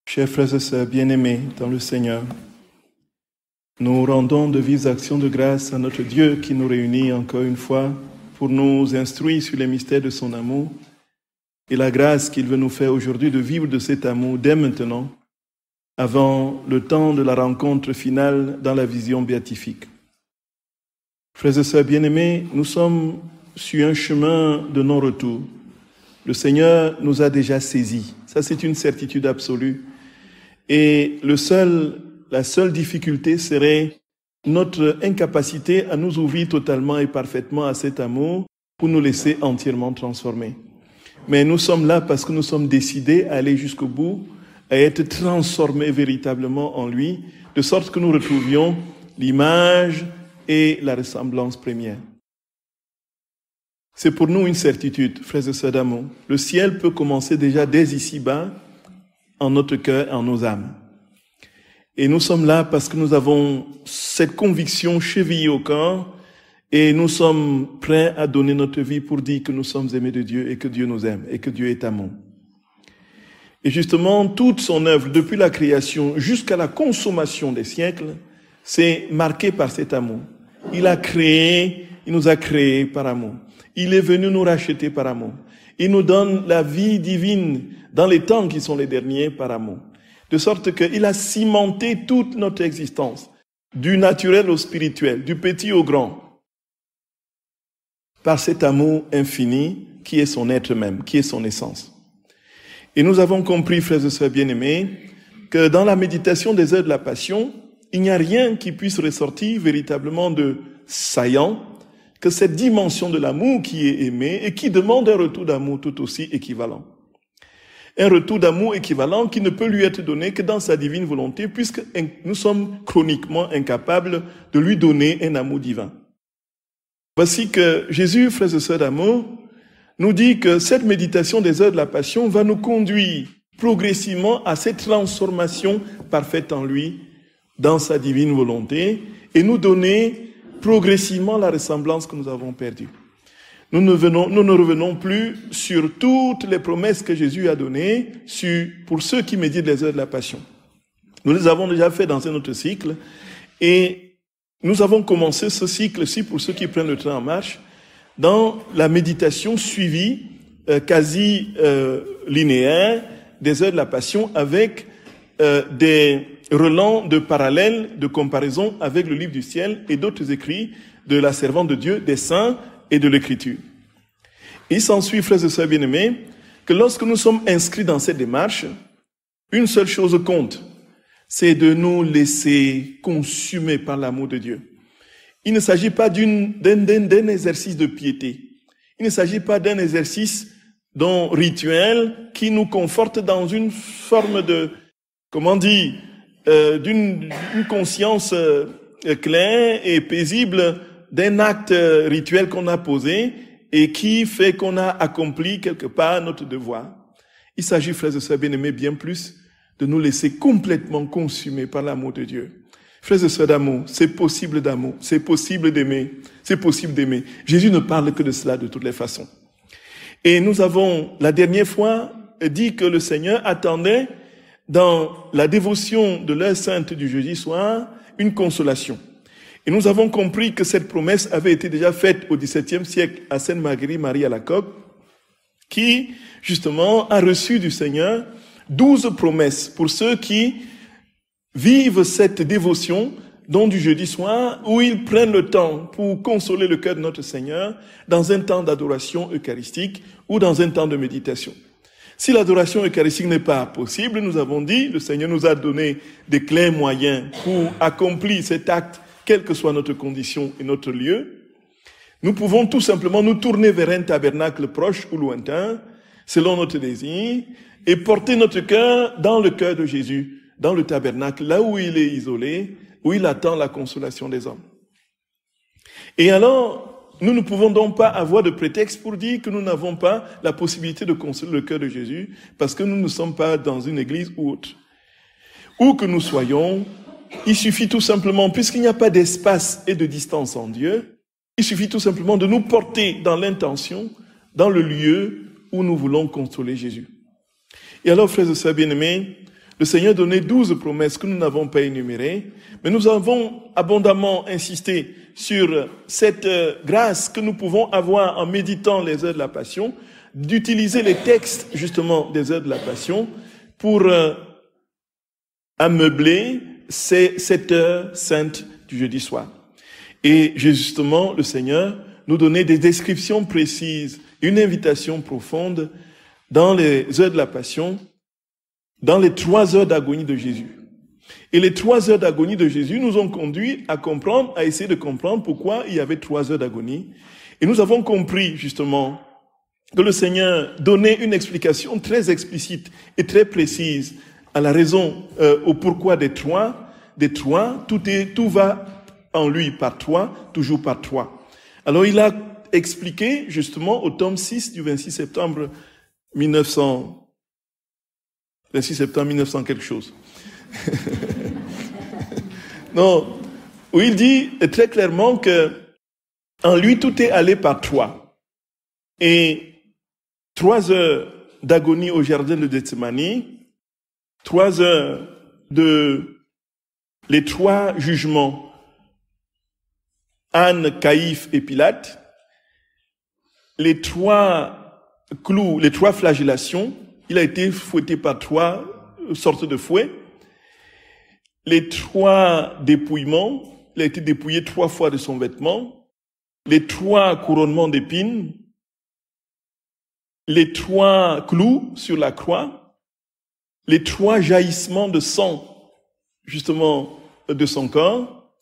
Chers frères et sœurs bien-aimés dans le Seigneur, nous rendons de vives actions de grâce à notre Dieu qui nous réunit encore une fois pour nous instruire sur les mystères de son amour et la grâce qu'il veut nous faire aujourd'hui de vivre de cet amour dès maintenant, avant le temps de la rencontre finale dans la vision béatifique. Frères et sœurs bien-aimés, nous sommes sur un chemin de non-retour. Le Seigneur nous a déjà saisis. Ça, c'est une certitude absolue. Et la seule difficulté serait notre incapacité à nous ouvrir totalement et parfaitement à cet amour pour nous laisser entièrement transformer. Mais nous sommes là parce que nous sommes décidés à aller jusqu'au bout, à être transformés véritablement en lui, de sorte que nous retrouvions l'image et la ressemblance première. C'est pour nous une certitude, frères et sœurs d'amour. Le ciel peut commencer déjà dès ici-bas, en notre cœur, en nos âmes. Et nous sommes là parce que nous avons cette conviction chevillée au corps et nous sommes prêts à donner notre vie pour dire que nous sommes aimés de Dieu et que Dieu nous aime et que Dieu est amour. Et justement, toute son œuvre, depuis la création jusqu'à la consommation des siècles, c'est marqué par cet amour. Il nous a créés par amour. Il est venu nous racheter par amour. Il nous donne la vie divine dans les temps qui sont les derniers par amour. De sorte qu'il a cimenté toute notre existence, du naturel au spirituel, du petit au grand, par cet amour infini qui est son être même, qui est son essence. Et nous avons compris, frères et sœurs bien-aimés, que dans la méditation des heures de la Passion, il n'y a rien qui puisse ressortir véritablement de saillant que cette dimension de l'amour qui est aimé et qui demande un retour d'amour tout aussi équivalent. Un retour d'amour équivalent qui ne peut lui être donné que dans sa divine volonté, puisque nous sommes chroniquement incapables de lui donner un amour divin. Voici que Jésus, frères et sœurs d'amour, nous dit que cette méditation des heures de la Passion va nous conduire progressivement à cette transformation parfaite en lui, dans sa divine volonté, et nous donner progressivement la ressemblance que nous avons perdue. Nous ne revenons plus sur toutes les promesses que Jésus a données pour ceux qui méditent les heures de la Passion. Nous les avons déjà fait dans un autre cycle et nous avons commencé ce cycle-ci, pour ceux qui prennent le train en marche, dans la méditation suivie, quasi linéaire, des heures de la Passion avec des relents de parallèles, de comparaison avec le livre du ciel et d'autres écrits de la servante de Dieu, des saints et de l'écriture. Il s'ensuit, frères et sœurs bien-aimés, que lorsque nous sommes inscrits dans cette démarche, une seule chose compte, c'est de nous laisser consumer par l'amour de Dieu. Il ne s'agit pas d'un exercice de piété. Il ne s'agit pas d'un exercice rituel qui nous conforte dans une forme de, d'une conscience claire et paisible d'un acte rituel qu'on a posé et qui fait qu'on a accompli quelque part notre devoir. Il s'agit, frères et sœurs bien-aimés, bien plus de nous laisser complètement consumer par l'amour de Dieu. Frères et sœurs d'amour, c'est possible d'amour, c'est possible d'aimer, c'est possible d'aimer. Jésus ne parle que de cela de toutes les façons. Et nous avons, la dernière fois, dit que le Seigneur attendait dans la dévotion de l'heure sainte du jeudi soir une consolation. Et nous avons compris que cette promesse avait été déjà faite au XVIIe siècle à Sainte Marguerite Marie Alacoque, qui, justement, a reçu du Seigneur 12 promesses pour ceux qui vivent cette dévotion, dont du jeudi soir, où ils prennent le temps pour consoler le cœur de notre Seigneur dans un temps d'adoration eucharistique ou dans un temps de méditation. Si l'adoration eucharistique n'est pas possible, nous avons dit, le Seigneur nous a donné des clairs moyens pour accomplir cet acte, quelle que soit notre condition et notre lieu. Nous pouvons tout simplement nous tourner vers un tabernacle proche ou lointain, selon notre désir, et porter notre cœur dans le cœur de Jésus, dans le tabernacle, là où il est isolé, où il attend la consolation des hommes. Et alors, nous ne pouvons donc pas avoir de prétexte pour dire que nous n'avons pas la possibilité de consoler le cœur de Jésus, parce que nous ne sommes pas dans une église ou autre. Où que nous soyons, il suffit tout simplement, puisqu'il n'y a pas d'espace et de distance en Dieu, il suffit tout simplement de nous porter dans l'intention, dans le lieu où nous voulons consoler Jésus. Et alors, frères et sœurs bien-aimés, Le Seigneur donnait 12 promesses que nous n'avons pas énumérées, mais nous avons abondamment insisté sur cette grâce que nous pouvons avoir en méditant les heures de la Passion, d'utiliser les textes justement des heures de la Passion pour ameubler cette heure sainte du jeudi soir. Et justement, le Seigneur nous donnait des descriptions précises, une invitation profonde dans les heures de la Passion, dans les 3 heures d'agonie de Jésus. Et les 3 heures d'agonie de Jésus nous ont conduit à comprendre, à essayer de comprendre pourquoi il y avait 3 heures d'agonie. Et nous avons compris justement que le Seigneur donnait une explication très explicite et très précise à la raison, au pourquoi des trois, tout va en lui par 3, toujours par 3. Alors il a expliqué justement au tome 6 du 26 septembre 1900 quelque chose. Non, où il dit très clairement que en lui tout est allé par 3. Et 3 heures d'agonie au jardin de Gethsémani, 3 heures les 3 jugements, Anne, Caïphe et Pilate, les 3 clous, les 3 flagellations, il a été fouetté par 3 sortes de fouets, les 3 dépouillements, il a été dépouillé 3 fois de son vêtement, les 3 couronnements d'épines, les 3 clous sur la croix, les 3 jaillissements de sang, justement, de son corps,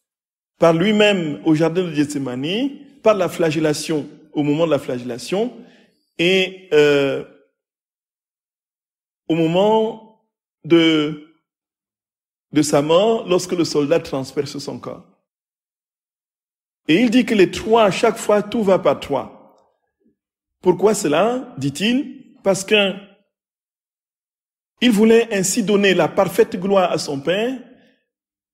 par lui-même au jardin de Gethsémani, par la flagellation, au moment de la flagellation, et au moment de sa mort, lorsque le soldat transperce son corps. Et il dit que les 3, à chaque fois, tout va par 3. Pourquoi cela, dit-il? Parce qu'il voulait ainsi donner la parfaite gloire à son Père,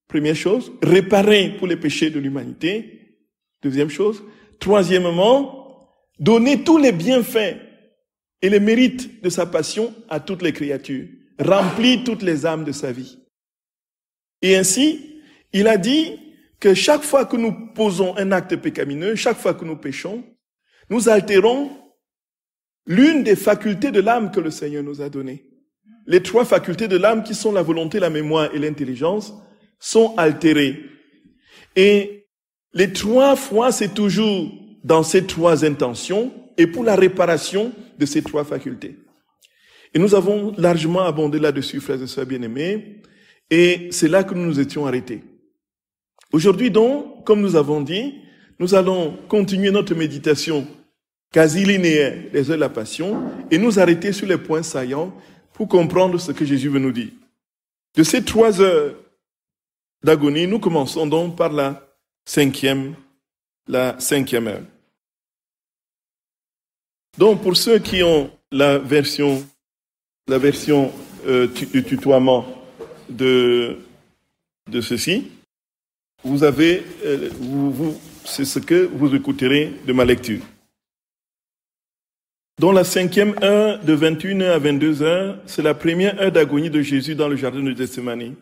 première chose, réparer pour les péchés de l'humanité, deuxième chose, troisièmement, donner tous les bienfaits et les mérites de sa passion à toutes les créatures, remplir toutes les âmes de sa vie. Et ainsi, il a dit que chaque fois que nous posons un acte pécamineux, chaque fois que nous péchons, nous altérons l'une des facultés de l'âme que le Seigneur nous a données. Les 3 facultés de l'âme qui sont la volonté, la mémoire et l'intelligence sont altérées. Et les 3 fois, c'est toujours dans ces 3 intentions et pour la réparation de ces 3 facultés. Et nous avons largement abondé là-dessus, frères et sœurs bien-aimés, et c'est là que nous nous étions arrêtés. Aujourd'hui donc, comme nous avons dit, nous allons continuer notre méditation quasi linéaire des heures de la Passion et nous arrêter sur les points saillants pour comprendre ce que Jésus veut nous dire. De ces 3 heures d'agonie, nous commençons donc par la cinquième heure. Donc, pour ceux qui ont la version du tutoiement de ceci, vous avez, c'est ce que vous écouterez de ma lecture. Dans la 5e heure, de 21h à 22h, c'est la première heure d'agonie de Jésus dans le jardin de Gethsémani.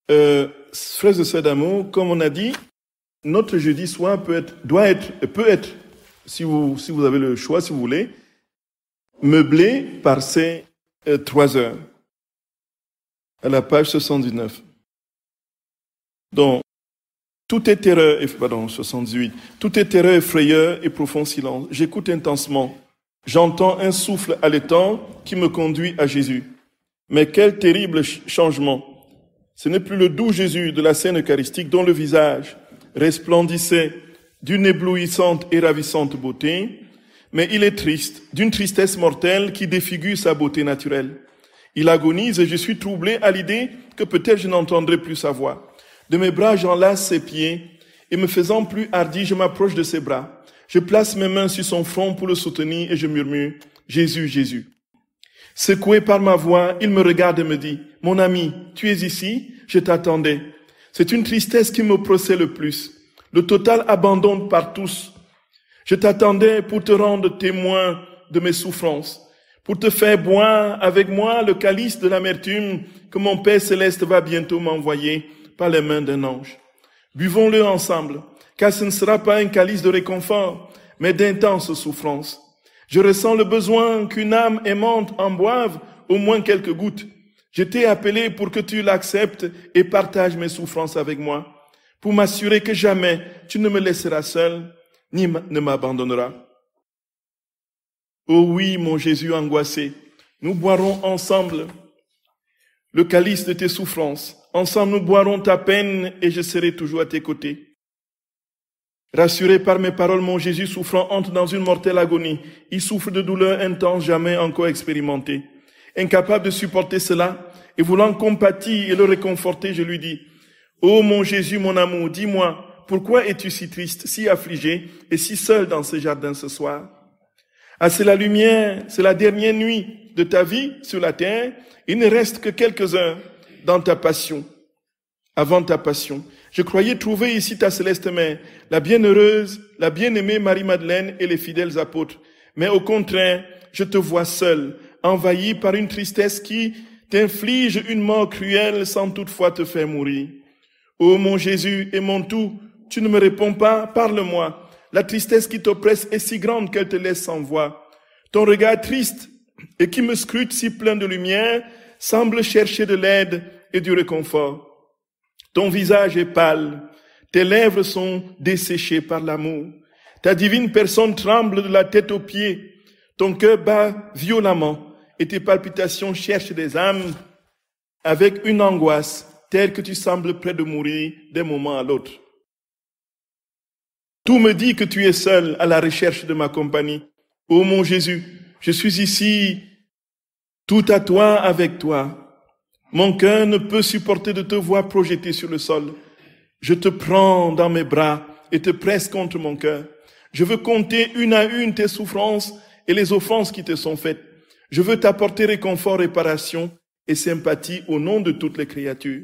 Frères et sœurs d'amour, comme on a dit, notre jeudi soir peut être, si vous avez le choix, si vous voulez, meublé par ces 3 heures. À la page 79. Donc, tout est terreur, 78. Tout est terreur et frayeur et profond silence. J'écoute intensement. J'entends un souffle haletant qui me conduit à Jésus. Mais quel terrible changement! Ce n'est plus le doux Jésus de la scène eucharistique dont le visage resplendissait d'une éblouissante et ravissante beauté, mais il est triste, d'une tristesse mortelle qui défigure sa beauté naturelle. Il agonise et je suis troublé à l'idée que peut-être je n'entendrai plus sa voix. De mes bras, j'enlace ses pieds et me faisant plus hardi, je m'approche de ses bras. Je place mes mains sur son front pour le soutenir et je murmure, Jésus, Jésus. Secoué par ma voix, il me regarde et me dit, mon ami, tu es ici, je t'attendais. C'est une tristesse qui me procède le plus, le total abandon par tous. Je t'attendais pour te rendre témoin de mes souffrances, pour te faire boire avec moi le calice de l'amertume que mon Père céleste va bientôt m'envoyer par les mains d'un ange. Buvons-le ensemble, car ce ne sera pas un calice de réconfort, mais d'intenses souffrances. Je ressens le besoin qu'une âme aimante en boive au moins quelques gouttes. Je t'ai appelé pour que tu l'acceptes et partages mes souffrances avec moi, pour m'assurer que jamais tu ne me laisseras seul, ni ne m'abandonneras. Oh oui, mon Jésus angoissé, nous boirons ensemble le calice de tes souffrances. Ensemble, nous boirons ta peine et je serai toujours à tes côtés. Rassuré par mes paroles, mon Jésus souffrant entre dans une mortelle agonie. Il souffre de douleurs intenses jamais encore expérimentées. Incapable de supporter cela et voulant compatir et le réconforter, je lui dis, ô mon Jésus, mon amour, dis-moi, pourquoi es-tu si triste, si affligé et si seul dans ce jardin ce soir? Ah, c'est la lumière, c'est la dernière nuit de ta vie sur la terre. Il ne reste que quelques heures dans ta passion, avant ta passion. Je croyais trouver ici ta céleste mère, la bienheureuse, la bien-aimée Marie-Madeleine et les fidèles apôtres. Mais au contraire, je te vois seul, envahi par une tristesse qui t'inflige une mort cruelle sans toutefois te faire mourir. Ô mon Jésus et mon tout, tu ne me réponds pas, parle-moi. La tristesse qui t'oppresse est si grande qu'elle te laisse sans voix. Ton regard triste et qui me scrute si plein de lumière semble chercher de l'aide et du réconfort. Ton visage est pâle, tes lèvres sont desséchées par l'amour. Ta divine personne tremble de la tête aux pieds. Ton cœur bat violemment et tes palpitations cherchent des âmes avec une angoisse telle que tu sembles près de mourir d'un moment à l'autre. Tout me dit que tu es seul à la recherche de ma compagnie. Ô mon Jésus, je suis ici, tout à toi, avec toi. Mon cœur ne peut supporter de te voir projeté sur le sol. Je te prends dans mes bras et te presse contre mon cœur. Je veux compter une à une tes souffrances et les offenses qui te sont faites. Je veux t'apporter réconfort, réparation et sympathie au nom de toutes les créatures.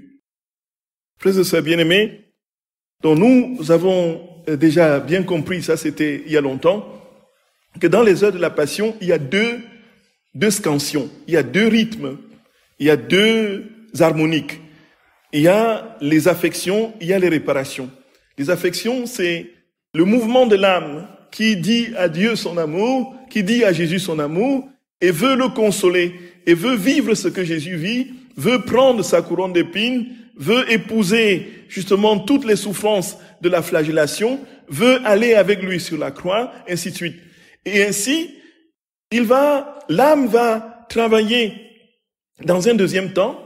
Frères et sœurs bien-aimés, dont nous avons déjà bien compris, ça c'était il y a longtemps, que dans les heures de la Passion, il y a deux scansions, il y a deux rythmes, il y a deux harmoniques. Il y a les affections, il y a les réparations. Les affections, c'est le mouvement de l'âme qui dit à Dieu son amour, qui dit à Jésus son amour, et veut le consoler, et veut vivre ce que Jésus vit, veut prendre sa couronne d'épines, veut épouser justement toutes les souffrances de la flagellation, veut aller avec lui sur la croix, ainsi de suite. Et ainsi, l'âme va travailler dans un deuxième temps,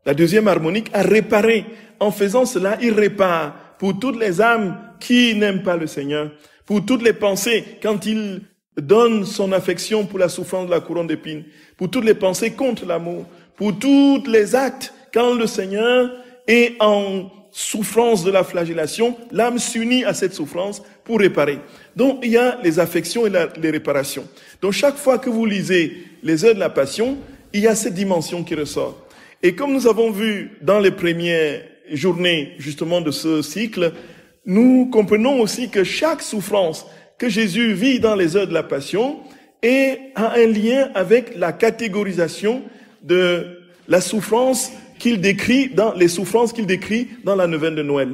la deuxième harmonique, à réparer. En faisant cela, il répare pour toutes les âmes qui n'aiment pas le Seigneur, pour toutes les pensées, quand il donne son affection pour la souffrance de la couronne d'épines, pour toutes les pensées contre l'amour, pour tous les actes, quand le Seigneur est en souffrance de la flagellation, l'âme s'unit à cette souffrance pour réparer. Donc, il y a les affections et les réparations. Donc, chaque fois que vous lisez les heures de la Passion, il y a cette dimension qui ressort. Et comme nous avons vu dans les premières journées, justement, de ce cycle, nous comprenons aussi que chaque souffrance que Jésus vit dans les heures de la Passion a un lien avec la catégorisation de la souffrance qu'il décrit les souffrances qu'il décrit dans la neuvaine de Noël.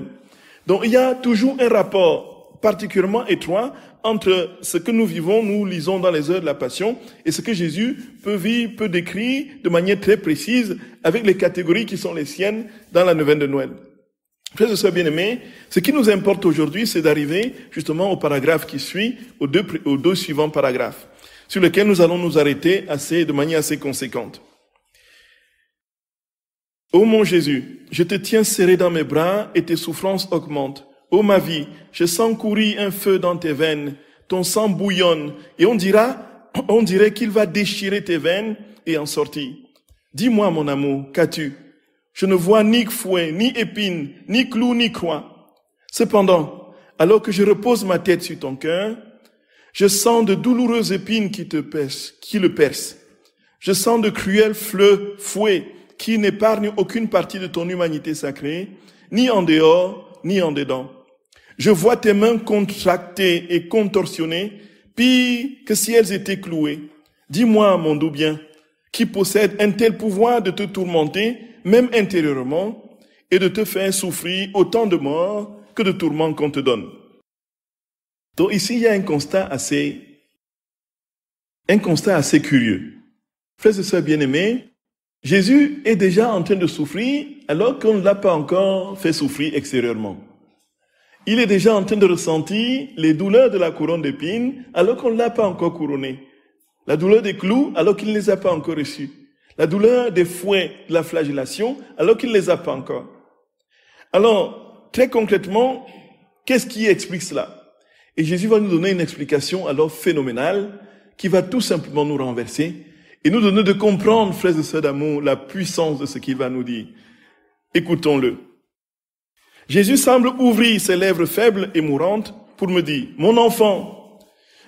Donc, il y a toujours un rapport particulièrement étroit entre ce que nous vivons, nous lisons dans les heures de la Passion, et ce que Jésus peut décrire de manière très précise avec les catégories qui sont les siennes dans la neuvaine de Noël. Frères et sœurs bien-aimés, ce qui nous importe aujourd'hui, c'est d'arriver justement au paragraphe qui suit, aux deux suivants paragraphes, sur lesquels nous allons nous arrêter de manière assez conséquente. Ô mon Jésus, je te tiens serré dans mes bras et tes souffrances augmentent. Ô ma vie, je sens courir un feu dans tes veines, ton sang bouillonne, et on dirait qu'il va déchirer tes veines et en sortir. Dis-moi, mon amour, qu'as-tu? Je ne vois ni fouet, ni épine, ni clou, ni croix. Cependant, alors que je repose ma tête sur ton cœur, je sens de douloureuses épines qui le percent. Je sens de cruels fouets qui n'épargnent aucune partie de ton humanité sacrée, ni en dehors, ni en dedans. Je vois tes mains contractées et contorsionnées, pire que si elles étaient clouées. dis-moi, mon doux bien, qui possède un tel pouvoir de te tourmenter, même intérieurement, et de te faire souffrir autant de mort que de tourments qu'on te donne. Donc ici, il y a un constat assez curieux. Frères et sœurs bien-aimés, Jésus est déjà en train de souffrir alors qu'on ne l'a pas encore fait souffrir extérieurement. Il est déjà en train de ressentir les douleurs de la couronne d'épines alors qu'on ne l'a pas encore couronné. La douleur des clous alors qu'il ne les a pas encore reçus. La douleur des fouets de la flagellation alors qu'il ne les a pas encore. Alors, très concrètement, qu'est-ce qui explique cela? Et Jésus va nous donner une explication alors phénoménale qui va tout simplement nous renverser et nous donner de comprendre, frères et sœurs d'amour, la puissance de ce qu'il va nous dire. Écoutons-le. Jésus semble ouvrir ses lèvres faibles et mourantes pour me dire, « Mon enfant,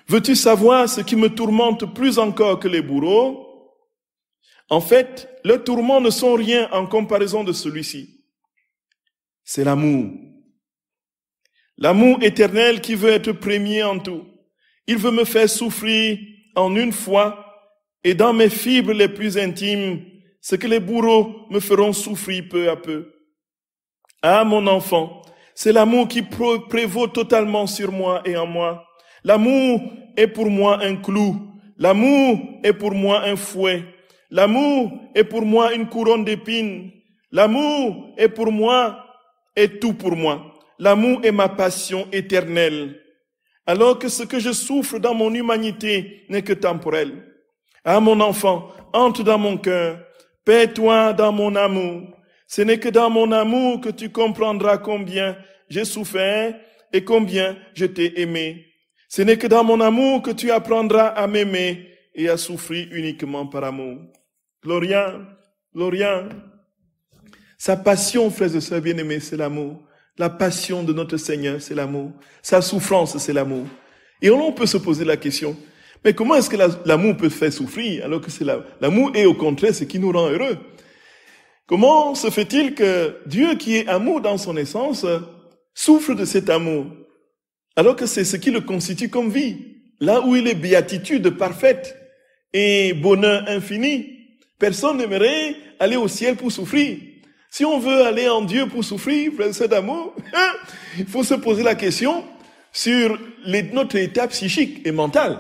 veux-tu savoir ce qui me tourmente plus encore que les bourreaux? En fait, leurs tourments ne sont rien en comparaison de celui-ci. C'est l'amour. L'amour éternel qui veut être premier en tout. Il veut me faire souffrir en une fois et dans mes fibres les plus intimes, ce que les bourreaux me feront souffrir peu à peu. Ah, mon enfant, c'est l'amour qui prévaut totalement sur moi et en moi. L'amour est pour moi un clou. L'amour est pour moi un fouet. L'amour est pour moi une couronne d'épines. L'amour est pour moi et tout pour moi. L'amour est ma passion éternelle. Alors que ce que je souffre dans mon humanité n'est que temporel. Ah, mon enfant, entre dans mon cœur, paie-toi dans mon amour. Ce n'est que dans mon amour que tu comprendras combien j'ai souffert et combien je t'ai aimé. Ce n'est que dans mon amour que tu apprendras à m'aimer et à souffrir uniquement par amour. Gloria, Gloria. Sa passion, frères et sœurs bien-aimés, c'est l'amour. La passion de notre Seigneur, c'est l'amour. Sa souffrance, c'est l'amour. Et on peut se poser la question, mais comment est-ce que l'amour peut faire souffrir alors que c'est l'amour est au contraire ce qui nous rend heureux? Comment se fait-il que Dieu, qui est amour dans son essence, souffre de cet amour alors que c'est ce qui le constitue comme vie? Là où il est béatitude parfaite et bonheur infini, personne n'aimerait aller au ciel pour souffrir. Si on veut aller en Dieu pour souffrir, frère, c'est d'amour, il faut se poser la question sur notre état psychique et mental.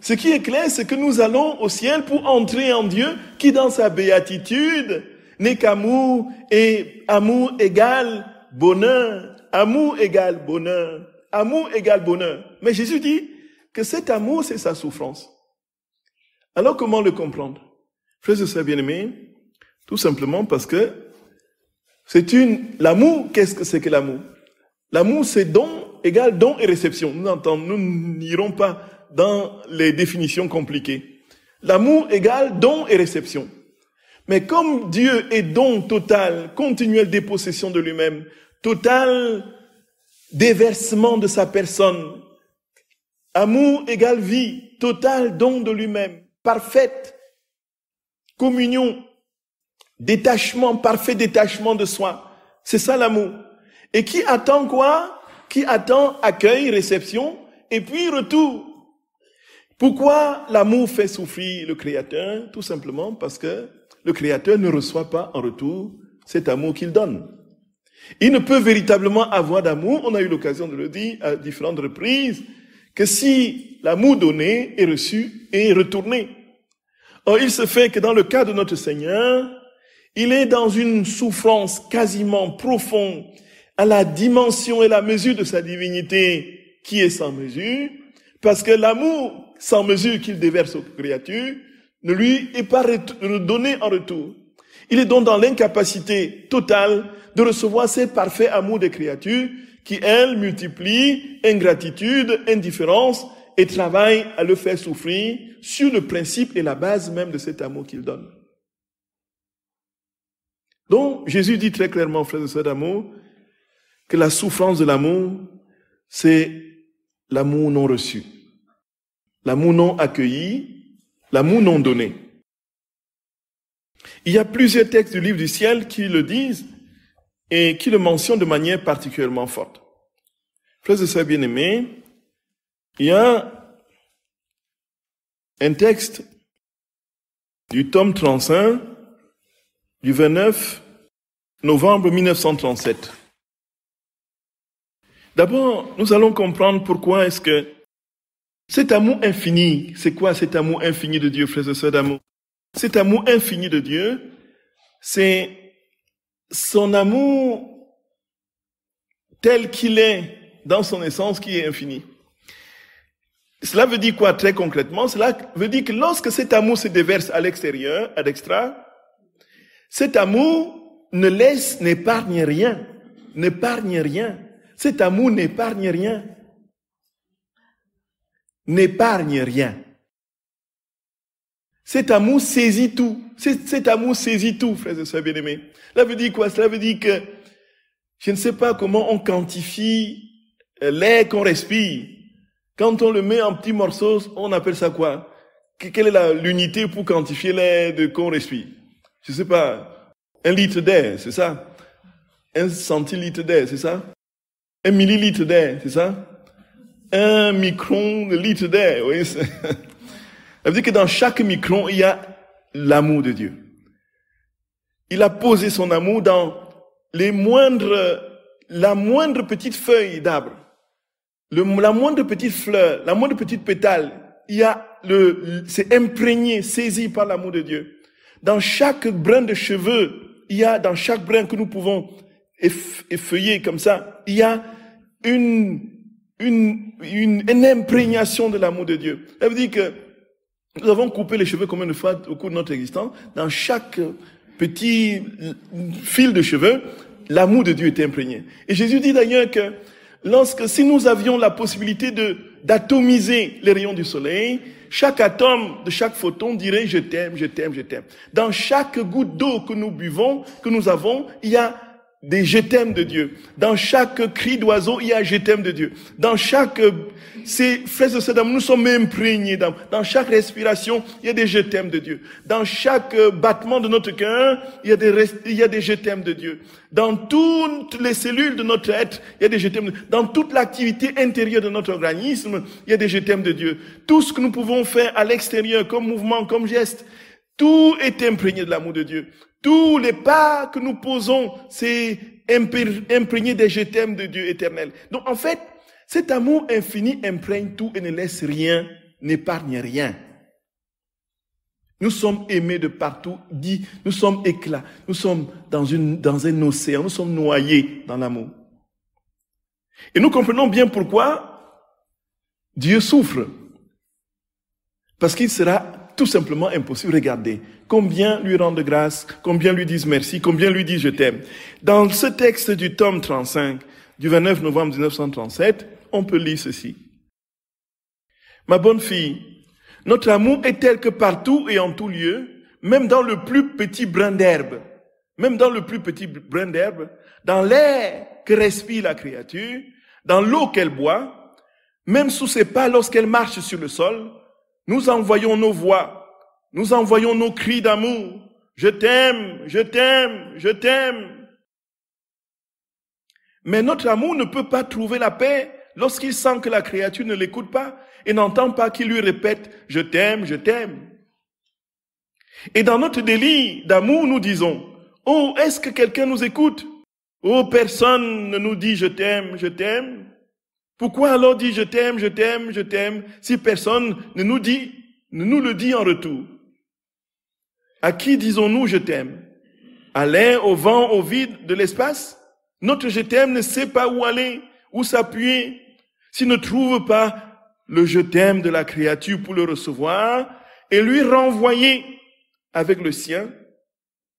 Ce qui est clair, c'est que nous allons au ciel pour entrer en Dieu qui, dans sa béatitude, n'est qu'amour et amour égale bonheur. Amour égale bonheur. Amour égale bonheur. Mais Jésus dit que cet amour, c'est sa souffrance. Alors comment le comprendre? Frères et sœurs bien-aimés, tout simplement parce que l'amour, qu'est-ce que c'est que l'amour? L'amour, c'est don égale don et réception. Nous n'irons pas dans les définitions compliquées. L'amour égale don et réception. Mais comme Dieu est don total, continuelle dépossession de lui-même, total déversement de sa personne, amour égale vie, total don de lui-même, parfaite communion, détachement, parfait détachement de soi. C'est ça l'amour. Et qui attend quoi? Qui attend accueil, réception, et puis retour. Pourquoi l'amour fait souffrir le Créateur? Tout simplement parce que le Créateur ne reçoit pas en retour cet amour qu'il donne. Il ne peut véritablement avoir d'amour, on a eu l'occasion de le dire à différentes reprises, que si l'amour donné est reçu et retourné. Or, il se fait que dans le cas de notre Seigneur, il est dans une souffrance quasiment profonde à la dimension et la mesure de sa divinité qui est sans mesure, parce que l'amour sans mesure qu'il déverse aux créatures ne lui est pas redonné en retour. Il est donc dans l'incapacité totale de recevoir ce parfait amour des créatures qui, elles, multiplient ingratitude, indifférence et travaillent à le faire souffrir sur le principe et la base même de cet amour qu'il donne. Donc, Jésus dit très clairement, frères et sœurs d'amour, que la souffrance de l'amour, c'est l'amour non reçu, l'amour non accueilli, l'amour non donné. Il y a plusieurs textes du livre du ciel qui le disent et qui le mentionnent de manière particulièrement forte. Frères et sœurs bien-aimés, il y a un texte du tome 35 du 29 novembre 1937. D'abord, nous allons comprendre pourquoi est-ce que cet amour infini, c'est quoi cet amour infini de Dieu, frères et sœurs d'amour? Cet amour infini de Dieu, c'est son amour tel qu'il est dans son essence qui est infini. Cela veut dire quoi très concrètement? Cela veut dire que lorsque cet amour se déverse à l'extérieur, à l'extra, cet amour n'épargne rien. N'épargne rien. Cet amour n'épargne rien. N'épargne rien. Cet amour saisit tout. Cet amour saisit tout, frères et sœurs bien-aimés. Cela veut dire quoi? Cela veut dire que je ne sais pas comment on quantifie l'air qu'on respire. Quand on le met en petits morceaux, on appelle ça quoi? Quelle est l'unité pour quantifier l'air qu'on respire? Je ne sais pas. 1 litre d'air, c'est ça? 1 centilitre d'air, c'est ça? 1 millilitre d'air, c'est ça? 1 micron de litre d'air, oui. Ça veut dire que dans chaque micron, il y a l'amour de Dieu. Il a posé son amour dans la moindre petite feuille d'arbre, la moindre petite fleur, la moindre petite pétale. C'est imprégné, saisi par l'amour de Dieu. Dans chaque brin de cheveux, dans chaque brin que nous pouvons effeuiller comme ça, il y a une imprégnation de l'amour de Dieu. Ça veut dire que nous avons coupé les cheveux combien de fois au cours de notre existence? Dans chaque petit fil de cheveux, l'amour de Dieu est imprégné. Et Jésus dit d'ailleurs que si nous avions la possibilité d'atomiser les rayons du soleil, chaque atome de chaque photon dirait je t'aime, je t'aime, je t'aime. Dans chaque goutte d'eau que nous buvons, que nous avons, il y a des je t'aime de Dieu. Dans chaque cri d'oiseau, il y a je t'aime de Dieu. Dans chaque, frères et sœurs d'amour, nous sommes imprégnés d'amour. Dans chaque respiration, il y a des je t'aime de Dieu. Dans chaque battement de notre cœur, il y a des je t'aime de Dieu. Dans toutes les cellules de notre être, il y a des je t'aime de Dieu. Dans toute l'activité intérieure de notre organisme, il y a des je t'aime de Dieu. Tout ce que nous pouvons faire à l'extérieur, comme mouvement, comme geste, tout est imprégné de l'amour de Dieu. Tous les pas que nous posons, c'est imprégné des je t'aime de Dieu éternel. Donc en fait, cet amour infini imprègne tout et ne laisse rien, n'épargne rien. Nous sommes aimés de partout, nous sommes éclats, nous sommes dans un océan, nous sommes noyés dans l'amour. Et nous comprenons bien pourquoi Dieu souffre. Parce qu'il sera tout simplement impossible. Regardez, combien lui rendre grâce, combien lui disent merci, combien lui disent je t'aime. Dans ce texte du tome 35, du 29 novembre 1937, on peut lire ceci. Ma bonne fille, notre amour est tel que partout et en tout lieu, même dans le plus petit brin d'herbe, dans l'air que respire la créature, dans l'eau qu'elle boit, même sous ses pas lorsqu'elle marche sur le sol, nous envoyons nos voix, nous envoyons nos cris d'amour. Je t'aime, je t'aime, je t'aime. Mais notre amour ne peut pas trouver la paix lorsqu'il sent que la créature ne l'écoute pas et n'entend pas qu'il lui répète « Je t'aime, je t'aime ». Et dans notre délire d'amour, nous disons « Oh, est-ce que quelqu'un nous écoute? Oh, personne ne nous dit « Je t'aime, je t'aime ». Pourquoi alors dire « Je t'aime, je t'aime, je t'aime » si personne ne nous le dit en retour? À qui disons-nous « Je t'aime » ? À l'air, au vent, au vide de l'espace? Notre « Je t'aime » ne sait pas où aller, où s'appuyer. S'il ne trouve pas le « Je t'aime » de la créature pour le recevoir et lui renvoyer avec le sien,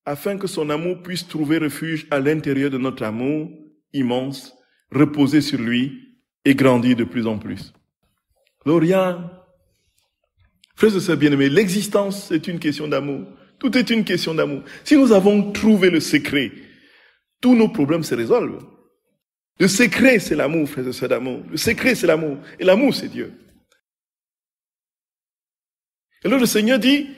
afin que son amour puisse trouver refuge à l'intérieur de notre amour immense, reposer sur lui et grandir de plus en plus. Gloria, frères et sœurs bien-aimés, l'existence est une question d'amour. Tout est une question d'amour. Si nous avons trouvé le secret, tous nos problèmes se résolvent. Le secret, c'est l'amour, frères et sœurs d'amour. Le secret, c'est l'amour. Et l'amour, c'est Dieu. Et alors le Seigneur dit,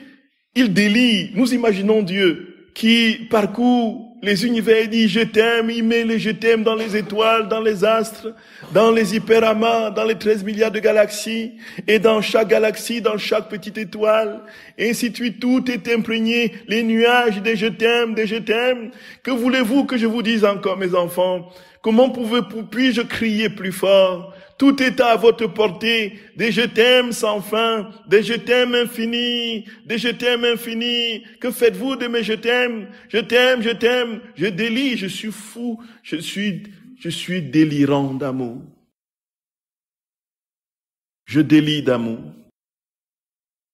il délie, nous imaginons Dieu qui parcourt les univers disent je t'aime, il met les je t'aime dans les étoiles, dans les astres, dans les hyperamas, dans les 13 milliards de galaxies, et dans chaque galaxie, dans chaque petite étoile, et ainsi de suite, tout est imprégné, les nuages des je t'aime, des je t'aime. Que voulez-vous que je vous dise encore, mes enfants? Comment puis-je crier plus fort? Tout est à votre portée, des je t'aime sans fin, des je t'aime infinis, des je t'aime infinis. Que faites-vous de mes je t'aime? Je t'aime, je t'aime, je délie, je suis fou, je suis délirant d'amour. Je délie d'amour.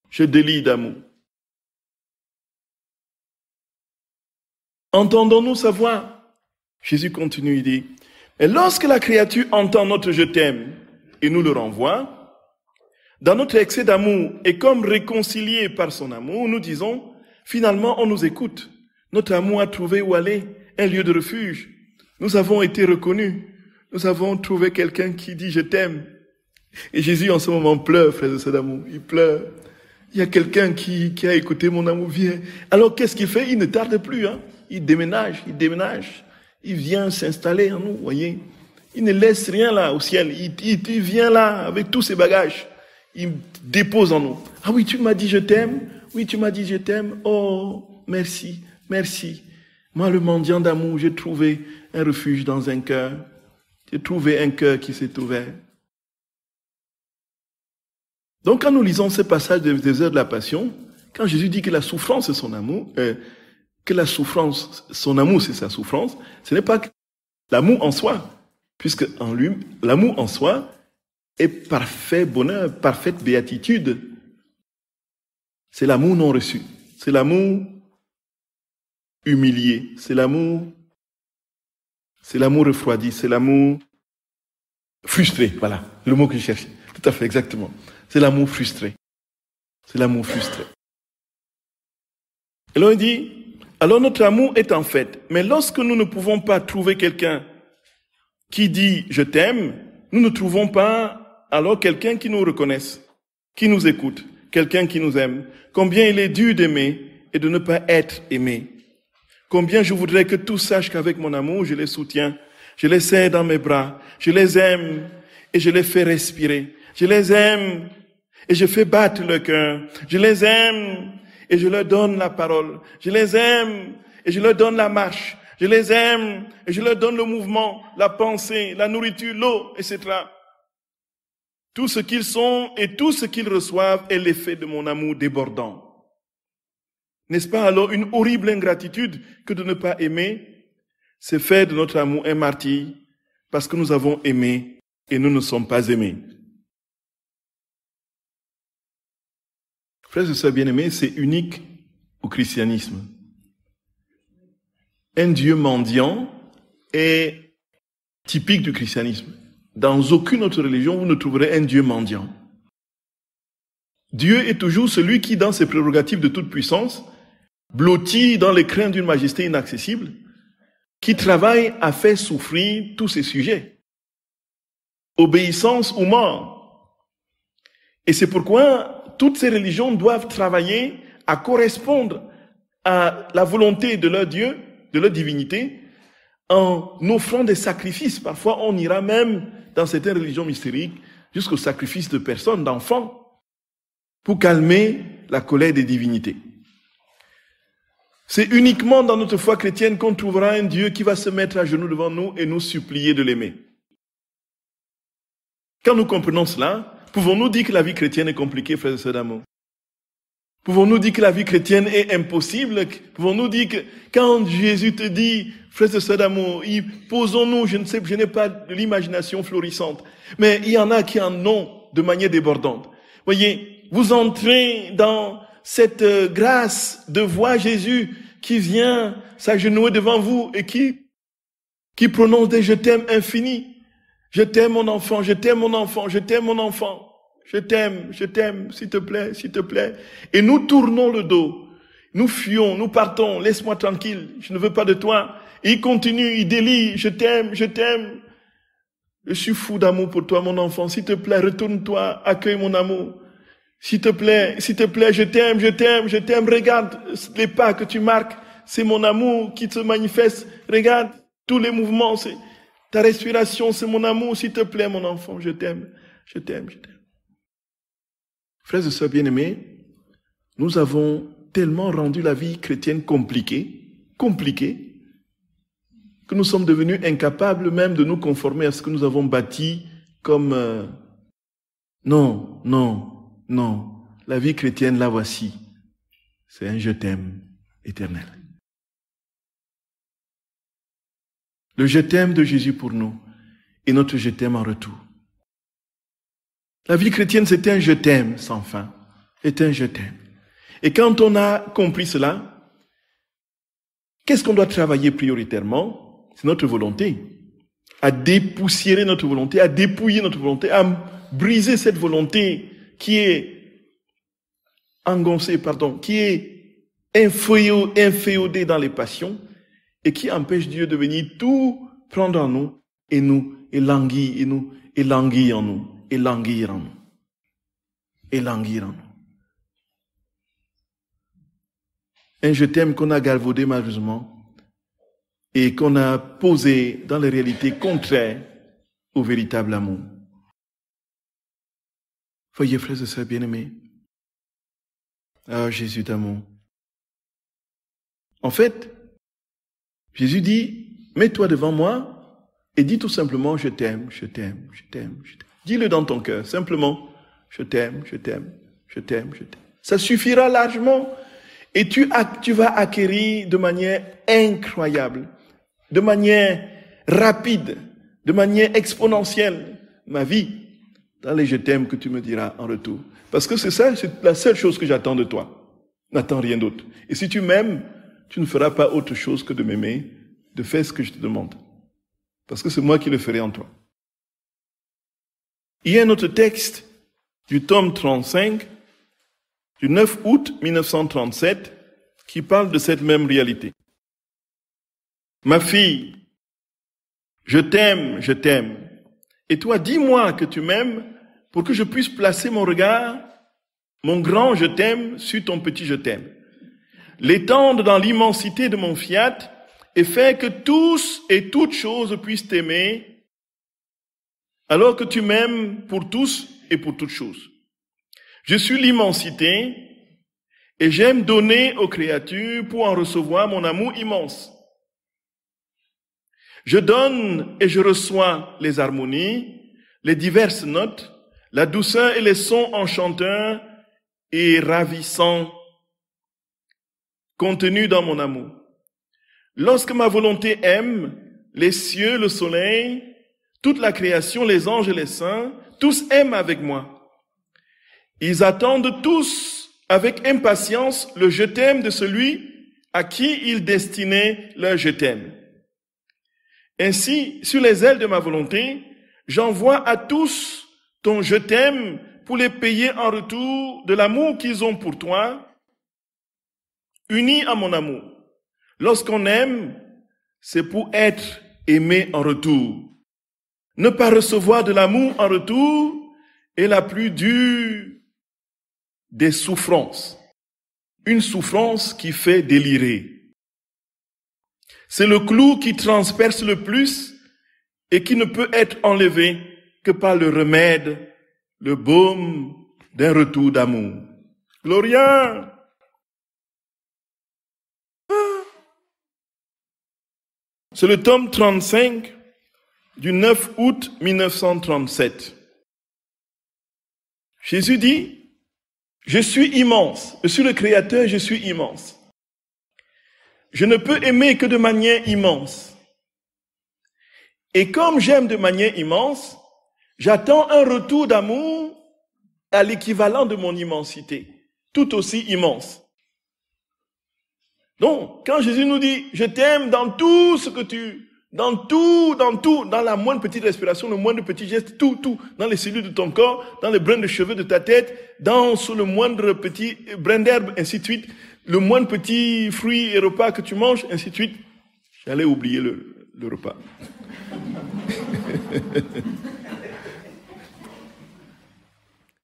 Je délie d'amour. Entendons-nous sa voix? Jésus continue, il dit, et lorsque la créature entend notre je t'aime et nous le renvoie, dans notre excès d'amour et comme réconcilié par son amour, nous disons, finalement on nous écoute. Notre amour a trouvé où aller, un lieu de refuge. Nous avons été reconnus. Nous avons trouvé quelqu'un qui dit je t'aime. Et Jésus en ce moment pleure, frères et sœurs d'amour. Il pleure. Il y a quelqu'un qui a écouté mon amour, viens. Alors qu'est-ce qu'il fait? Il ne tarde plus, hein. Il déménage. Il vient s'installer en nous, voyez. Il ne laisse rien là au ciel. Il vient là avec tous ses bagages. Il dépose en nous. Ah oui, tu m'as dit je t'aime. Oui, tu m'as dit je t'aime. Oh, merci, merci. Moi, le mendiant d'amour, j'ai trouvé un refuge dans un cœur. J'ai trouvé un cœur qui s'est ouvert. Donc, quand nous lisons ce passage des heures de la Passion, quand Jésus dit que la souffrance c'est son amour, que la souffrance, son amour c'est sa souffrance, ce n'est pas l'amour en soi, puisque en lui, l'amour en soi est parfait bonheur, parfaite béatitude. C'est l'amour non reçu, c'est l'amour humilié, c'est l'amour refroidi, c'est l'amour frustré, voilà, le mot que je cherchais. Tout à fait, exactement. C'est l'amour frustré. C'est l'amour frustré. Et là, il dit, alors notre amour est en fait, mais lorsque nous ne pouvons pas trouver quelqu'un qui dit « je t'aime », nous ne trouvons pas alors quelqu'un qui nous reconnaisse, qui nous écoute, quelqu'un qui nous aime. Combien il est dur d'aimer et de ne pas être aimé. Combien je voudrais que tous sachent qu'avec mon amour, je les soutiens, je les serre dans mes bras, je les aime et je les fais respirer. Je les aime et je fais battre leur cœur. Je les aime et je leur donne la parole. Je les aime et je leur donne la marche. Je les aime et je leur donne le mouvement, la pensée, la nourriture, l'eau, etc. Tout ce qu'ils sont et tout ce qu'ils reçoivent est l'effet de mon amour débordant. N'est-ce pas alors une horrible ingratitude que de ne pas aimer? C'est faire de notre amour un martyr parce que nous avons aimé et nous ne sommes pas aimés. Frères et sœurs bien-aimés, c'est unique au christianisme. Un Dieu mendiant est typique du christianisme. Dans aucune autre religion, vous ne trouverez un Dieu mendiant. Dieu est toujours celui qui, dans ses prérogatives de toute puissance, blotti dans les crins d'une majesté inaccessible, qui travaille à faire souffrir tous ses sujets. Obéissance ou mort. Et c'est pourquoi toutes ces religions doivent travailler à correspondre à la volonté de leur Dieu, de leur divinité, en offrant des sacrifices. Parfois, on ira même, dans certaines religions mystériques, jusqu'au sacrifice de personnes, d'enfants, pour calmer la colère des divinités. C'est uniquement dans notre foi chrétienne qu'on trouvera un Dieu qui va se mettre à genoux devant nous et nous supplier de l'aimer. Quand nous comprenons cela, pouvons-nous dire que la vie chrétienne est compliquée, frères et sœurs d'amour? Pouvons-nous dire que la vie chrétienne est impossible? Pouvons-nous dire que quand Jésus te dit, frères et sœurs d'amour, posons-nous, je n'ai pas de l'imagination florissante, mais il y en a qui en ont de manière débordante. Voyez, vous entrez dans cette grâce de voir Jésus qui vient s'agenouiller devant vous et qui prononce des je t'aime infinis. Je t'aime mon enfant, je t'aime mon enfant, je t'aime mon enfant. Je t'aime, s'il te plaît, s'il te plaît. Et nous tournons le dos. Nous fuyons, nous partons, laisse-moi tranquille, je ne veux pas de toi. Et il continue, il délie, je t'aime, je t'aime. Je suis fou d'amour pour toi, mon enfant. S'il te plaît, retourne-toi, accueille mon amour. S'il te plaît, je t'aime, je t'aime, je t'aime. Regarde les pas que tu marques c'est mon amour qui te manifeste. Regarde, tous les mouvements, c'est ta respiration, c'est mon amour. S'il te plaît, mon enfant, je t'aime, je t'aime, je t'aime. Frères et sœurs bien-aimés, nous avons tellement rendu la vie chrétienne compliquée, que nous sommes devenus incapables même de nous conformer à ce que nous avons bâti comme non. La vie chrétienne, la voici. C'est un je t'aime éternel. Le je t'aime de Jésus pour nous et notre je t'aime en retour. La vie chrétienne, c'est un je t'aime sans fin. C'est un je t'aime. Et quand on a compris cela, qu'est-ce qu'on doit travailler prioritairement? C'est notre volonté. À dépoussiérer notre volonté, à dépouiller notre volonté, à briser cette volonté qui est engoncée, qui est inféodée dans les passions et qui empêche Dieu de venir tout prendre en nous et languir en nous. Un je t'aime qu'on a galvaudé malheureusement et qu'on a posé dans les réalités contraires au véritable amour. Voyez, frères et sœurs bien-aimés, Jésus d'amour. En fait, Jésus dit, mets-toi devant moi et dis tout simplement, je t'aime, je t'aime, je t'aime, je t'aime. Dis-le dans ton cœur, simplement, je t'aime, je t'aime, je t'aime, je t'aime. Ça suffira largement et tu vas acquérir de manière incroyable, de manière rapide, de manière exponentielle ma vie dans les je t'aime que tu me diras en retour. Parce que c'est ça, c'est la seule chose que j'attends de toi. N'attends rien d'autre. Et si tu m'aimes, tu ne feras pas autre chose que de m'aimer, de faire ce que je te demande. Parce que c'est moi qui le ferai en toi. Il y a un autre texte du tome 35, du 9 août 1937, qui parle de cette même réalité. Ma fille, je t'aime, je t'aime. Et toi, dis-moi que tu m'aimes pour que je puisse placer mon regard, mon grand je t'aime, sur ton petit je t'aime. L'étendre dans l'immensité de mon fiat et faire que tous et toutes choses puissent t'aimer, alors que tu m'aimes pour tous et pour toutes choses. Je suis l'immensité et j'aime donner aux créatures pour en recevoir mon amour immense. Je donne et je reçois les harmonies, les diverses notes, la douceur et les sons enchanteurs et ravissants contenus dans mon amour. Lorsque ma volonté aime, les cieux, le soleil, toute la création, les anges et les saints, tous aiment avec moi. Ils attendent tous avec impatience le je t'aime de celui à qui ils destinaient leur je t'aime. Ainsi, sur les ailes de ma volonté, j'envoie à tous ton je t'aime pour les payer en retour de l'amour qu'ils ont pour toi, unis à mon amour. Lorsqu'on aime, c'est pour être aimé en retour. Ne pas recevoir de l'amour en retour est la plus dure des souffrances. Une souffrance qui fait délirer. C'est le clou qui transperce le plus et qui ne peut être enlevé que par le remède, le baume d'un retour d'amour. Gloria! C'est le tome 35 du 9 août 1937. Jésus dit, je suis immense, je suis le Créateur, je suis immense. Je ne peux aimer que de manière immense. Et comme j'aime de manière immense, j'attends un retour d'amour à l'équivalent de mon immensité, tout aussi immense. Donc, quand Jésus nous dit, je t'aime dans tout ce que dans la moindre petite respiration, le moindre petit geste, tout, dans les cellules de ton corps, dans les brins de cheveux de ta tête, sur le moindre petit brin d'herbe, ainsi de suite, le moindre petit fruit et repas que tu manges, ainsi de suite. J'allais oublier le repas.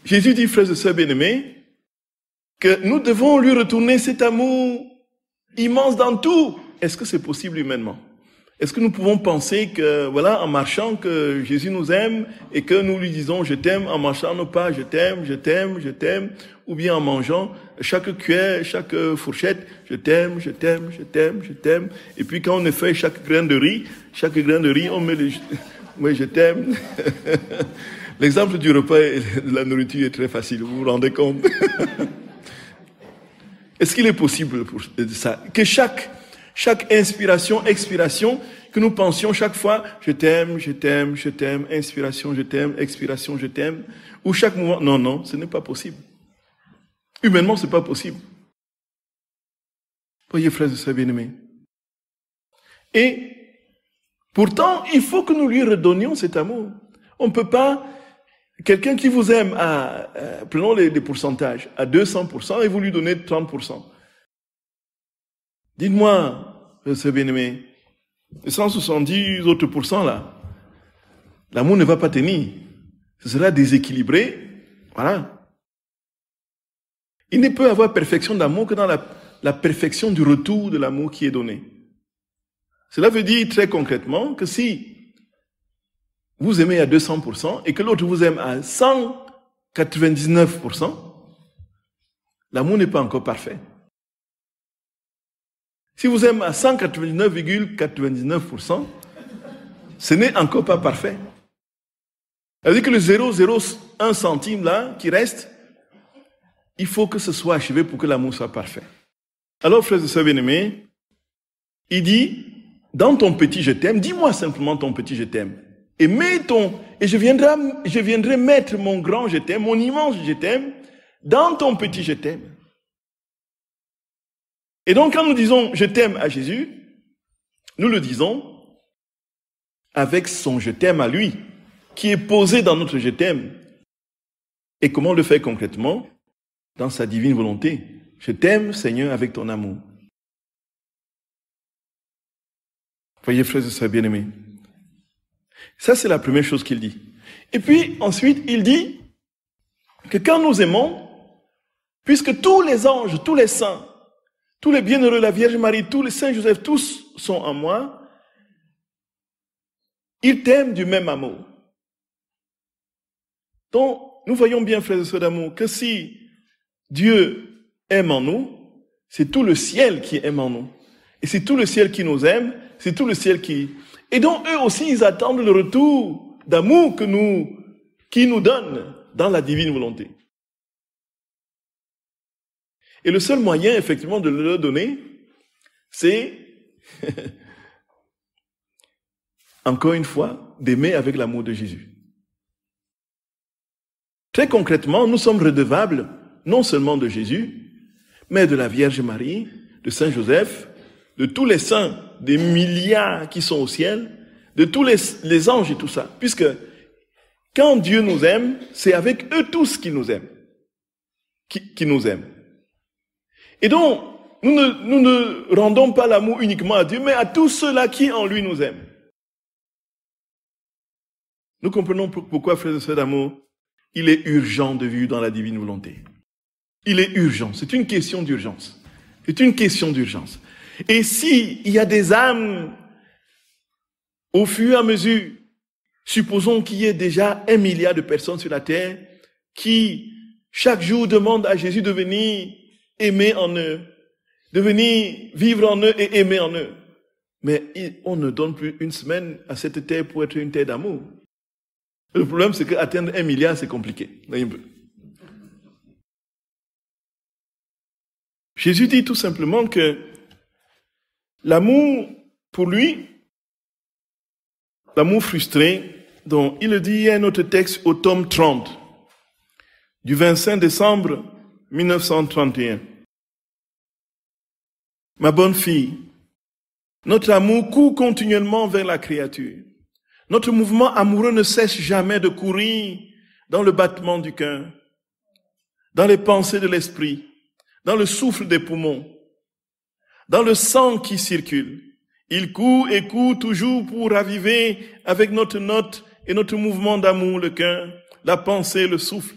Jésus dit, frères et sœurs bien-aimés, que nous devons lui retourner cet amour immense dans tout. Est-ce que c'est possible humainement? Est-ce que nous pouvons penser que, voilà, en marchant, que Jésus nous aime et que nous lui disons je t'aime, en marchant non pas je t'aime, je t'aime, je t'aime, ou bien en mangeant chaque cuillère, chaque fourchette, je t'aime, je t'aime, je t'aime, je t'aime. Et puis quand on fait chaque grain de riz, on met le, oui, je t'aime. L'exemple du repas et de la nourriture est très facile, vous vous rendez compte? Est-ce qu'il est possible pour ça, que chaque inspiration, expiration, que nous pensions chaque fois, je t'aime, je t'aime, je t'aime, inspiration, je t'aime, expiration, je t'aime, ou chaque mouvement, non, ce n'est pas possible. Humainement, c'est pas possible. Voyez, frères et sœurs bien-aimés. Et, pourtant, il faut que nous lui redonnions cet amour. On ne peut pas, quelqu'un qui vous aime prenons les pourcentages, à 200%, et vous lui donnez 30%. Dites-moi, frères bien-aimés, les 170 autres pourcents là, l'amour ne va pas tenir. Ce sera déséquilibré. Voilà. Il ne peut y avoir perfection d'amour que dans la perfection du retour de l'amour qui est donné. Cela veut dire très concrètement que si vous aimez à 200% et que l'autre vous aime à 199%, l'amour n'est pas encore parfait. Si vous aimez à 199,99%, ce n'est encore pas parfait. C'est-à-dire que le 0,01 centime là, qui reste, il faut que ce soit achevé pour que l'amour soit parfait. Alors, frères et sœurs bien-aimés, il dit, dans ton petit je t'aime, dis-moi simplement ton petit je t'aime. Et je viendrai mettre mon grand je t'aime, mon immense je t'aime, dans ton petit je t'aime. Et donc, quand nous disons « je t'aime » à Jésus, nous le disons avec son « je t'aime » à lui, qui est posé dans notre « je t'aime ». Et comment le faire concrètement? Dans sa divine volonté. Je t'aime, Seigneur, avec ton amour. Voyez, frères et sœurs bien-aimés. Ça, c'est la première chose qu'il dit. Et puis, ensuite, il dit que quand nous aimons, puisque tous les anges, tous les saints, tous les bienheureux, la Vierge Marie, tous les saints Joseph, tous sont en moi, ils t'aiment du même amour. Donc, nous voyons bien, frères et sœurs d'amour, que si Dieu aime en nous, c'est tout le ciel qui aime en nous. Et c'est tout le ciel qui nous aime, c'est tout le ciel qui... Et donc, eux aussi, ils attendent le retour d'amour qui nous donne dans la divine volonté. Et le seul moyen, effectivement, de le leur donner, c'est, encore une fois, d'aimer avec l'amour de Jésus. Très concrètement, nous sommes redevables, non seulement de Jésus, mais de la Vierge Marie, de Saint Joseph, de tous les saints, des milliards qui sont au ciel, de tous les anges et tout ça. Puisque, quand Dieu nous aime, c'est avec eux tous qu'il nous aime. Qui nous aiment. Et donc, nous ne rendons pas l'amour uniquement à Dieu, mais à tous ceux-là qui en lui nous aiment. Nous comprenons pourquoi, frères et sœurs d'amour, il est urgent de vivre dans la divine volonté. Il est urgent. C'est une question d'urgence. C'est une question d'urgence. Et si il y a des âmes, au fur et à mesure, supposons qu'il y ait déjà 1 milliard de personnes sur la terre qui, chaque jour, demandent à Jésus de venir aimer en eux, de venir vivre en eux et aimer en eux. Mais on ne donne plus une semaine à cette terre pour être une terre d'amour. Le problème, c'est qu'atteindre 1 milliard, c'est compliqué. Jésus dit tout simplement que l'amour, pour lui, l'amour frustré, dont il le dit, il y a un autre texte au tome 30, du 25 décembre 1931. Ma bonne fille, notre amour court continuellement vers la créature. Notre mouvement amoureux ne cesse jamais de courir dans le battement du cœur, dans les pensées de l'esprit, dans le souffle des poumons, dans le sang qui circule. Il court et court toujours pour raviver avec notre note et notre mouvement d'amour le cœur, la pensée, le souffle.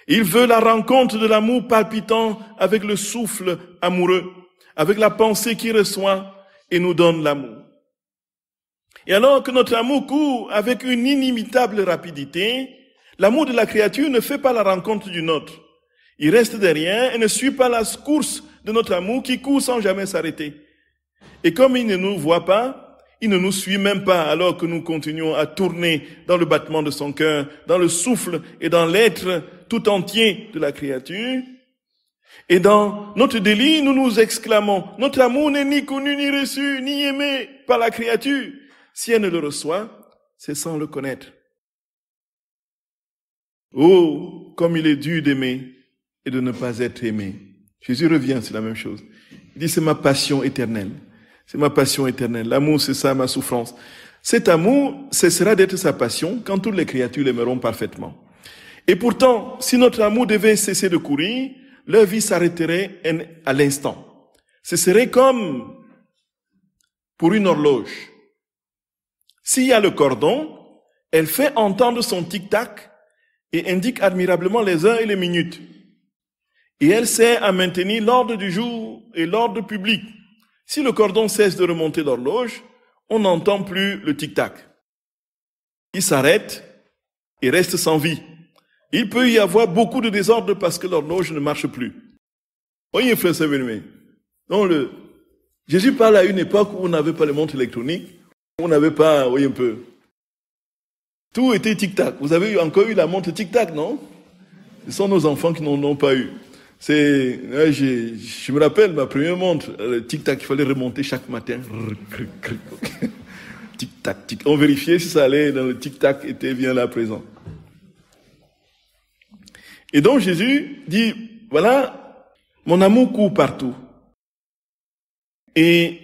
Il veut la rencontre de l'amour palpitant avec le souffle amoureux, avec la pensée qui reçoit et nous donne l'amour. Et alors que notre amour court avec une inimitable rapidité, l'amour de la créature ne fait pas la rencontre du nôtre. Il reste derrière et ne suit pas la course de notre amour qui court sans jamais s'arrêter. Et comme il ne nous voit pas, il ne nous suit même pas alors que nous continuons à tourner dans le battement de son cœur, dans le souffle et dans l'être tout entier de la créature. Et dans notre délit, nous nous exclamons, notre amour n'est ni connu, ni reçu, ni aimé par la créature. Si elle ne le reçoit, c'est sans le connaître. Oh, comme il est dur d'aimer et de ne pas être aimé. Jésus revient, c'est la même chose. Il dit, c'est ma passion éternelle. C'est ma passion éternelle. L'amour, c'est ça, ma souffrance. Cet amour cessera d'être sa passion quand toutes les créatures l'aimeront parfaitement. Et pourtant, si notre amour devait cesser de courir, leur vie s'arrêterait à l'instant. Ce serait comme pour une horloge. S'il y a le cordon, elle fait entendre son tic-tac et indique admirablement les heures et les minutes. Et elle sert à maintenir l'ordre du jour et l'ordre public. Si le cordon cesse de remonter l'horloge, on n'entend plus le tic-tac. Il s'arrête et reste sans vie. Il peut y avoir beaucoup de désordre parce que l'horloge ne marche plus. Voyez, frère Saint-Benoît. Donc Jésus parle à une époque où on n'avait pas les montres électroniques, où on n'avait pas, voyez un peu. Tout était tic-tac. Vous avez encore eu la montre tic-tac, non? Ce sont nos enfants qui n'en ont pas eu. Je me rappelle ma première montre, le tic-tac, il fallait remonter chaque matin. Tic-tac, tic. On vérifiait si ça allait dans le tic-tac était bien là présent. Et donc Jésus dit, voilà, mon amour court partout. Et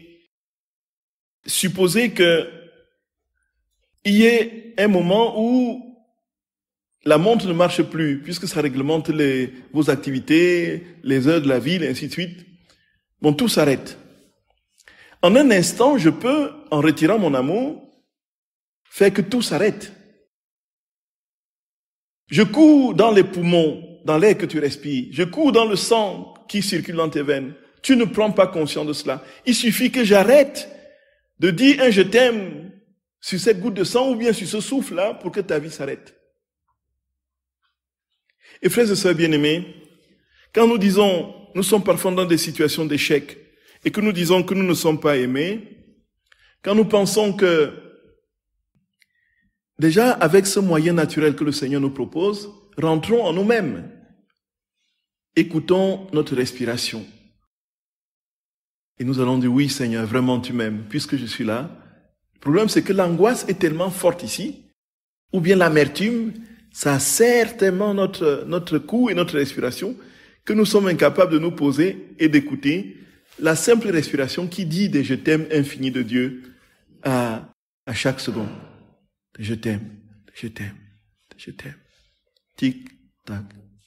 supposez que il y ait un moment où la montre ne marche plus, puisque ça réglemente vos activités, les heures de la ville, et ainsi de suite. Bon, tout s'arrête. En un instant, je peux, en retirant mon amour, faire que tout s'arrête. Je cours dans les poumons, dans l'air que tu respires. Je cours dans le sang qui circule dans tes veines. Tu ne prends pas conscience de cela. Il suffit que j'arrête de dire un je t'aime sur cette goutte de sang ou bien sur ce souffle-là pour que ta vie s'arrête. Et frères et sœurs bien-aimés, quand nous disons, nous sommes parfois dans des situations d'échec et que nous disons que nous ne sommes pas aimés, quand nous pensons que déjà avec ce moyen naturel que le Seigneur nous propose, rentrons en nous-mêmes, écoutons notre respiration. Et nous allons dire, oui Seigneur, vraiment tu m'aimes, puisque je suis là. Le problème c'est que l'angoisse est tellement forte ici, ou bien l'amertume, ça serre tellement notre cou et notre respiration que nous sommes incapables de nous poser et d'écouter la simple respiration qui dit des je t'aime infinis de Dieu à chaque seconde. Je t'aime, je t'aime, je t'aime. Tic, tac,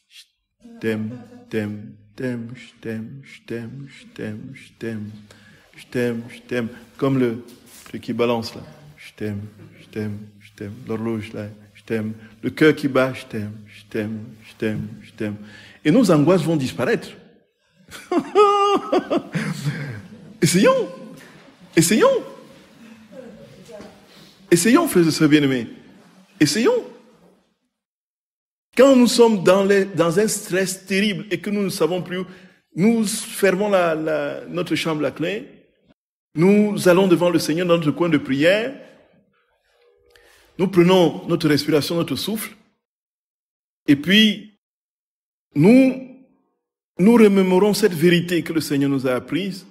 je t'aime, t'aime, t'aime, je t'aime, je t'aime, je t'aime, je t'aime, je t'aime, je t'aime. Comme le truc qui balance là. Je t'aime, je t'aime, je t'aime. L'horloge là. Je t'aime. Le cœur qui bat, je t'aime, je t'aime, je t'aime, je t'aime. Et nos angoisses vont disparaître. Essayons. Essayons. Essayons, frères et sœurs bien-aimés. Essayons. Quand nous sommes dans un stress terrible et que nous ne savons plus, nous fermons notre chambre à clé, nous allons devant le Seigneur dans notre coin de prière, nous prenons notre respiration, notre souffle, et puis nous remémorons cette vérité que le Seigneur nous a apprise,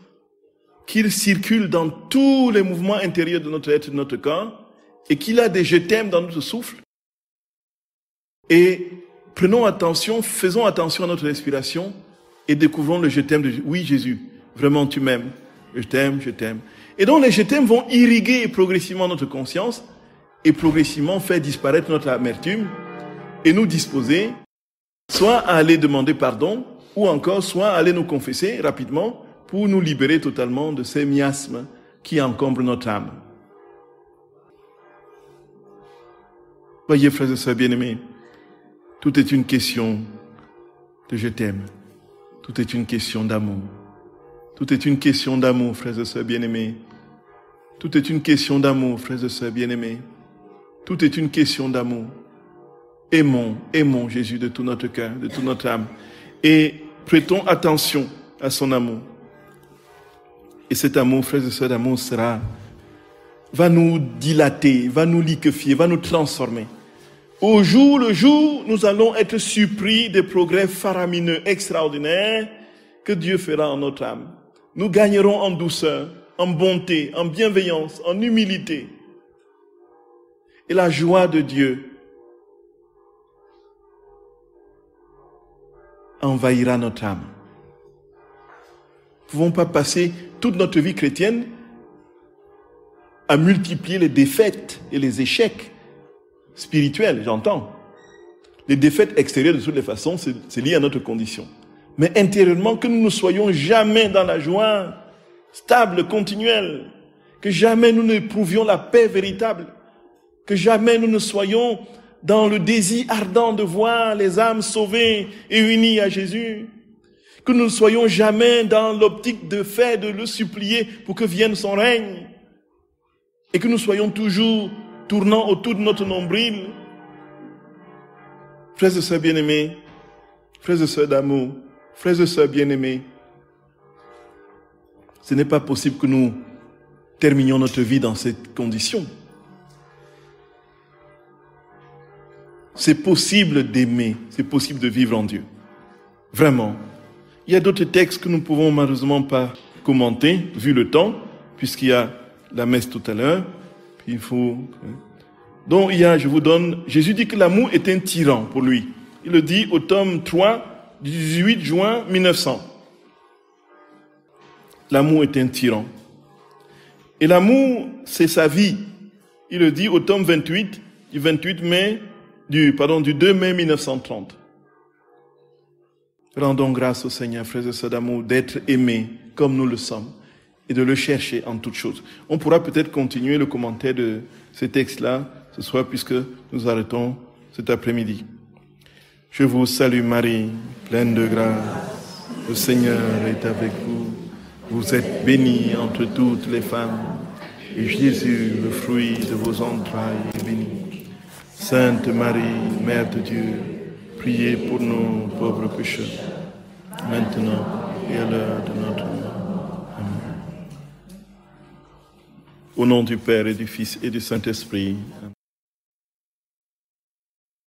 qu'il circule dans tous les mouvements intérieurs de notre être, de notre corps, et qu'il a des je t'aime dans notre souffle. Et prenons attention, faisons attention à notre respiration et découvrons le je t'aime de Jésus. Oui Jésus, vraiment tu m'aimes, je t'aime, je t'aime. Et donc les je t'aime vont irriguer progressivement notre conscience et progressivement faire disparaître notre amertume et nous disposer soit à aller demander pardon ou encore soit à aller nous confesser rapidement pour nous libérer totalement de ces miasmes qui encombrent notre âme. Voyez frères et sœurs bien-aimés, tout est une question de je t'aime. Tout est une question d'amour. Tout Tout est une question d'amour, frères et sœurs bien-aimés. Tout est une question d'amour, frères et sœurs bien-aimés. Tout est une question d'amour. Aimons Jésus de tout notre cœur, de toute notre âme. Et prêtons attention à son amour. Et cet amour, frères et sœurs, d'amour va nous dilater, va nous liquéfier, va nous transformer. Au jour le jour, nous allons être surpris des progrès faramineux, extraordinaires que Dieu fera en notre âme. Nous gagnerons en douceur, en bonté, en bienveillance, en humilité. Et la joie de Dieu envahira notre âme. Nous ne pouvons pas passer toute notre vie chrétienne à multiplier les défaites et les échecs spirituels, j'entends. Les défaites extérieures, de toutes les façons, c'est lié à notre condition. Mais intérieurement, que nous ne soyons jamais dans la joie stable, continuelle, que jamais nous n'éprouvions la paix véritable, que jamais nous ne soyons dans le désir ardent de voir les âmes sauvées et unies à Jésus, que nous ne soyons jamais dans l'optique de faire, de le supplier pour que vienne son règne, et que nous soyons toujours tournant autour de notre nombril. Frères et sœurs bien-aimés, frères et sœurs d'amour, frères et sœurs bien-aimés, ce n'est pas possible que nous terminions notre vie dans cette condition. C'est possible d'aimer, c'est possible de vivre en Dieu. Vraiment. Il y a d'autres textes que nous ne pouvons malheureusement pas commenter, vu le temps, puisqu'il y a la messe tout à l'heure. Puis il faut... Donc il y a, je vous donne, Jésus dit que l'amour est un tyran pour lui. Il le dit au tome 3, 18 juin 1900. L'amour est un tyran. Et l'amour, c'est sa vie. Il le dit au tome 28, du 2 mai 1930. Rendons grâce au Seigneur, frères et sœurs d'amour, d'être aimés comme nous le sommes et de le chercher en toutes choses. On pourra peut-être continuer le commentaire de ces textes-là ce soir puisque nous arrêtons cet après-midi. Je vous salue Marie, pleine de grâce. Le Seigneur est avec vous. Vous êtes bénie entre toutes les femmes et Jésus, le fruit de vos entrailles, est béni. Sainte Marie, Mère de Dieu, priez pour nous pauvres pécheurs, maintenant et à l'heure de notre mort. Amen. Au nom du Père et du Fils et du Saint-Esprit. Amen.